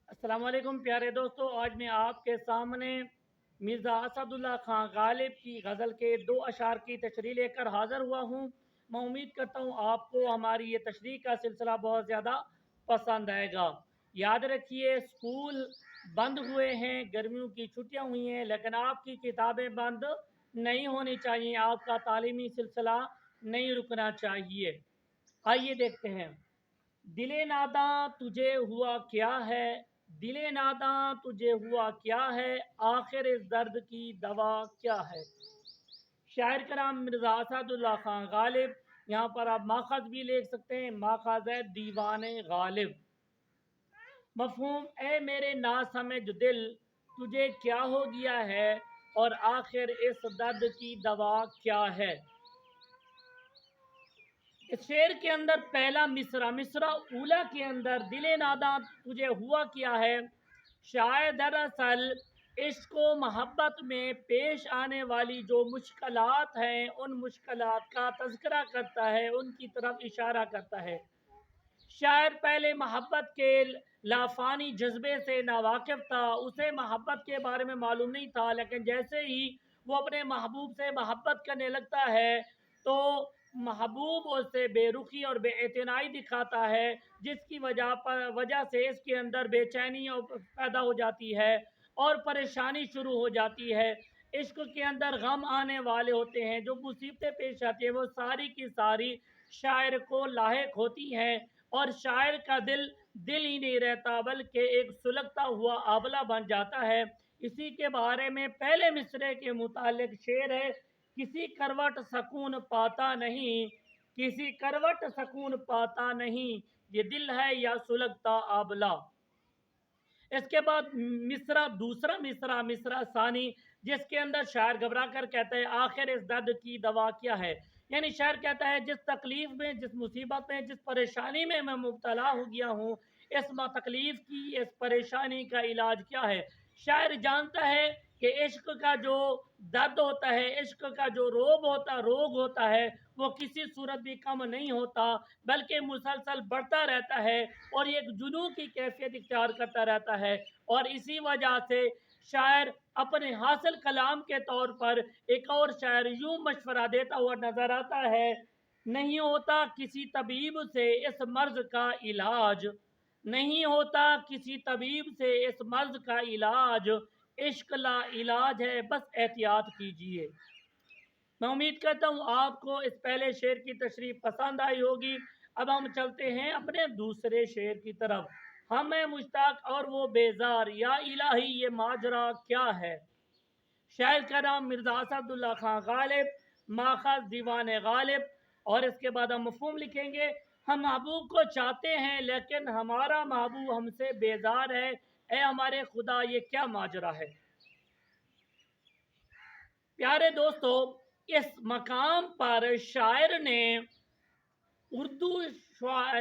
अस्सलाम वालेकुम प्यारे दोस्तों। आज मैं आपके सामने मिर्ज़ा असदुल्ला खां गालिब की गज़ल के दो अशार की तशरीह लेकर हाज़िर हुआ हूँ। मैं उम्मीद करता हूँ आपको हमारी ये तशरीह का सिलसिला बहुत ज़्यादा पसंद आएगा। याद रखिए, स्कूल बंद हुए हैं, गर्मियों की छुट्टियाँ हुई हैं, लेकिन आपकी किताबें बंद नहीं होनी चाहिए, आपका तालीमी सिलसिला नहीं रुकना चाहिए। आइए देखते हैं। दिले नादां तुझे हुआ क्या है, दिले नादां तुझे हुआ क्या है, आखिर इस दर्द की दवा क्या है। शायर का नाम मिर्ज़ा असदुल्ला खां गालिब। यहाँ पर आप माखज भी लिख सकते हैं, माखज है दीवाने गालिब। मफहूम, ए मेरे ना समझ दिल, तुझे क्या हो गया है, और आखिर इस दर्द की दवा क्या है। इस शेर के अंदर पहला मिसरा, मिसरा ऊला के अंदर दिले नादा तुझे हुआ क्या है, शायद दरअसल इश्क व मोहब्बत में पेश आने वाली जो मुश्किलात हैं, उन मुश्किलात का तज़किरा करता है, उनकी तरफ इशारा करता है। शायर पहले मोहब्बत के लाफानी जज्बे से नावाकिफ़ था, उसे मोहब्बत के बारे में मालूम नहीं था, लेकिन जैसे ही वो अपने महबूब से मोहब्बत करने लगता है तो महबूब उससे बेरुखी और बेइतनाई दिखाता है, जिसकी वजह से इसके अंदर बेचैनी पैदा हो जाती है और परेशानी शुरू हो जाती है। इश्क के अंदर गम आने वाले होते हैं, जो मुसीबतें पेश आती हैं वो सारी की सारी शायर को लाहिक होती हैं, और शायर का दिल दिल ही नहीं रहता, बल्कि एक सुलगता हुआ आंवला बन जाता है। इसी के बारे में पहले मिसरे के मुतालिक शेर है, किसी करवट सकून पाता नहीं, किसी करवट सकून पाता नहीं, ये दिल है या सुलगता आंवला। इसके बाद मिसरा दूसरा मिसरा, मिसरा सानी, जिसके अंदर शायर घबरा कर कहता है, आखिर इस दर्द की दवा क्या है। यानी शायर कहता है, जिस तकलीफ में, जिस मुसीबत में, जिस परेशानी में मैं मुब्तला हो गया हूँ, इस तकलीफ की, इस परेशानी का इलाज क्या है। शायर जानता है कि इश्क का जो दर्द होता है, इश्क का जो रोग होता है, वो किसी सूरत भी कम नहीं होता, बल्कि मुसलसल बढ़ता रहता है और एक जुनून की कैफियत इख्तियार करता रहता है। और इसी वजह से शायर अपने हासिल कलाम के तौर पर एक और शायर यूं मशवरा देता हुआ नजर आता है, नहीं होता किसी तबीब से इस मर्ज का इलाज, नहीं होता किसी तबीब से इस मर्ज का इलाज, इश्क ला इलाज है बस एहतियात कीजिए। मैं उम्मीद करता हूँ आपको इस पहले शेर की तशरीफ पसंद आई होगी। अब हम चलते हैं अपने दूसरे शेर की तरफ। हम हैं मुश्ताक और वो बेजार, या इलाही ये माजरा क्या है। शायर का नाम मिर्ज़ा असदुल्ला खां गालिब, माखज़ दीवान गालिब। और इसके बाद हम मफ़हूम लिखेंगे, हम महबूब को चाहते हैं लेकिन हमारा महबूब हमसे बेजार है, ए हमारे खुदा ये क्या माजरा है। प्यारे दोस्तों, इस मकाम पर शायर ने उर्दू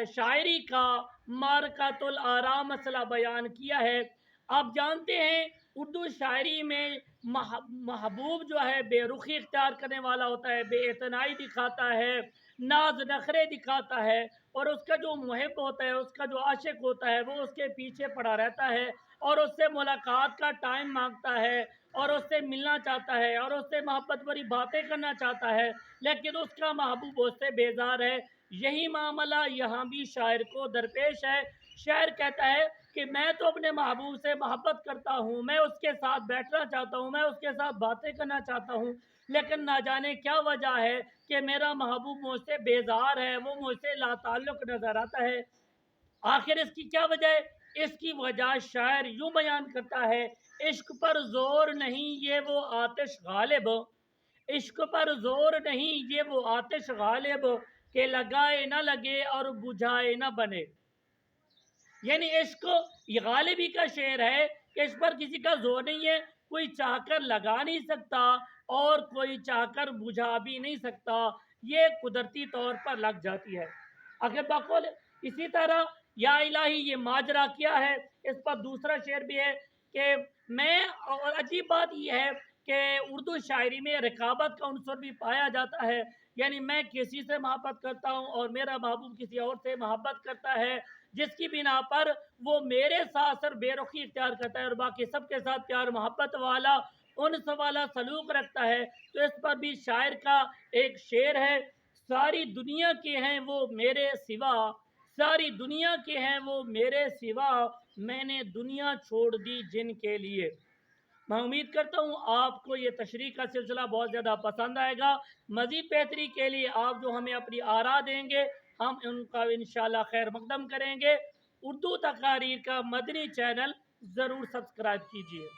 शायरी का मारकातुल आरा मसला बयान किया है। आप जानते हैं, उर्दू शायरी में महबूब जो है बेरुखी इख्तियार करने वाला होता है, बेइतनाई दिखाता है, नाज नखरे दिखाता है, और उसका जो मुहिब होता है, उसका जो आशिक होता है, वो उसके पीछे पड़ा रहता है और उससे मुलाकात का टाइम मांगता है और उससे मिलना चाहता है और उससे मोहब्बत भरी बातें करना चाहता है, लेकिन उसका महबूब उससे बेजार है। यही मामला यहाँ भी शायर को दरपेश है। शायर कहता है कि मैं तो अपने महबूब से मोहब्बत करता हूँ, मैं उसके साथ बैठना चाहता हूँ, मैं उसके साथ बातें करना चाहता हूँ, लेकिन ना जाने क्या वजह है कि मेरा महबूब मुझसे बेजार है, वो मुझसे लाताल्लुक नज़र आता है। आखिर इसकी क्या वजह है। इसकी वजह शायर यूं बयान करता है, इश्क पर जोर नहीं ये वो आतिश गालिब, इश्क पर जोर नहीं ये वो आतिश गालिब, के लगाए ना लगे और बुझाए ना बने। यानी इश्क ये गालिबी का शेर है कि इस पर किसी का जोर नहीं है, कोई चाहकर लगा नहीं सकता और कोई चाहकर बुझा भी नहीं सकता, ये कुदरती तौर पर लग जाती है। आखिर बकौल इसी तरह या इलाही ये माजरा क्या है, इस पर दूसरा शेर भी है कि मैं, और अजीब बात यह है कि उर्दू शायरी में रकाबत का उनसर भी पाया जाता है, यानी मैं किसी से मोहब्बत करता हूँ और मेरा महबूब किसी और से मोहब्बत करता है, जिसकी बिना पर वो मेरे साथ सिर्फ बेरुखी इख्तियार करता है और बाकी सबके साथ प्यार मोहब्बत वाला उनसे वाला सलूक रखता है। तो इस पर भी शायर का एक शेर है, सारी दुनिया के हैं वो मेरे सिवा, सारी दुनिया के हैं वो मेरे सिवा, मैंने दुनिया छोड़ दी जिनके लिए। मैं उम्मीद करता हूँ आपको ये तशरीह का सिलसिला बहुत ज़्यादा पसंद आएगा। मज़ीद बेहतरी के लिए आप जो हमें अपनी आरा देंगे, हम उनका इंशाल्लाह खैर मकदम करेंगे। उर्दू तकारीर का मदनी चैनल ज़रूर सब्सक्राइब कीजिए।